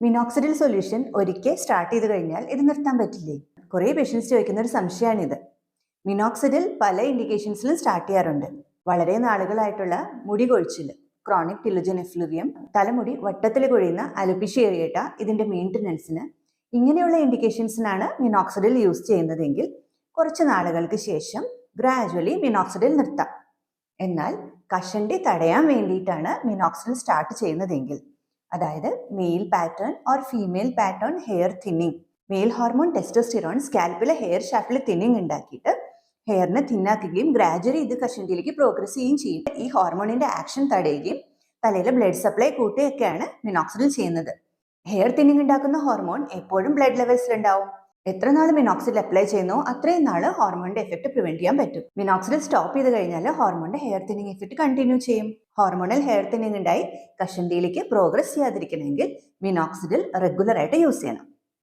Minoxidil solution ഒരിക്കൽ start ചെയ്ത് കഴിഞ്ഞാൽ ഇത് നിർത്താൻ പറ്റില്ലേ? കുറേ പേഷ്യൻസ് ചോദിക്കുന്ന ഒരു സംശയമാണിത്. മിനോക്സിഡിൽ പല ഇൻഡിക്കേഷൻസിലും സ്റ്റാർട്ട് ചെയ്യാറുണ്ട്. വളരെ നാളുകളായിട്ടുള്ള മുടി കൊഴിച്ചിൽ, ക്രോണിക് ടിലോജൻ എഫ്ലൂവിയം, തലമുടി വട്ടത്തിൽ കൊഴിയുന്ന അലോപീഷ്യ ഏരിയേറ്റ, ഇതിന്റെ മെയിൻ്റനൻസിന് ഇങ്ങനെയുള്ള ഇൻഡിക്കേഷൻസിനാണ് മിനോക്സിഡിൽ യൂസ് ചെയ്യുന്നതെങ്കിൽ കുറച്ച് നാളുകൾക്ക് ശേഷം ഗ്രാജുവലി മിനോക്സിഡിൽ നിർത്താം. എന്നാൽ കഷണ്ടി തടയാൻ വേണ്ടിയിട്ടാണ് മിനോക്സിഡിൽ സ്റ്റാർട്ട് ചെയ്യുന്നതെങ്കിൽ, അതായത് male pattern or female pattern hair thinning, male hormone testosterone സ്കാൽപ്പിലെ ഹെയർ ഷാഫ്റ്റിൽ തിന്നിങ് ഉണ്ടാക്കിയിട്ട് ഹെയറിനെ തിന്നാക്കുകയും ഗ്രാജുവലി ഇത് കഷണ്ടിയിലേക്ക് പ്രോഗ്രസ് ചെയ്യുകയും ചെയ്യും. ഈ ഹോർമോണിന്റെ ആക്ഷൻ തടയുകയും തലയിലെ ബ്ലഡ് സപ്ലൈ കൂട്ടുകയൊക്കെയാണ് മിനോക്സിഡിൽ ചെയ്യുന്നത്. ഹെയർ തിന്നിങ് ഉണ്ടാക്കുന്ന ഹോർമോൺ എപ്പോഴും ബ്ലഡ് ലെവൽസിൽ ഉണ്ടാവും. എത്ര നാൾ മിനോക്സിഡിൽ അപ്ലൈ ചെയ്യുന്നോ അത്രയും നാൾ ഹോർമോണിന്റെ എഫക്ട് പ്രിവെന്റ് ചെയ്യാൻ പറ്റും. മിനോക്സിഡിൽ സ്റ്റോപ്പ് ചെയ്ത് കഴിഞ്ഞാൽ ഹോർമോണിന്റെ ഹെയർ തിന്നിങ് എഫക്ട് കണ്ടിന്യൂ ചെയ്യും. ഹോർമോണൽ ഹെയർ തിന്നിങ് ഉണ്ടായി കഷണ്ടിയിലേക്ക് പ്രോഗ്രസ് ചെയ്യാതിരിക്കണമെങ്കിൽ മിനോക്സിഡിൽ റെഗുലർ ആയിട്ട് യൂസ് ചെയ്യണം.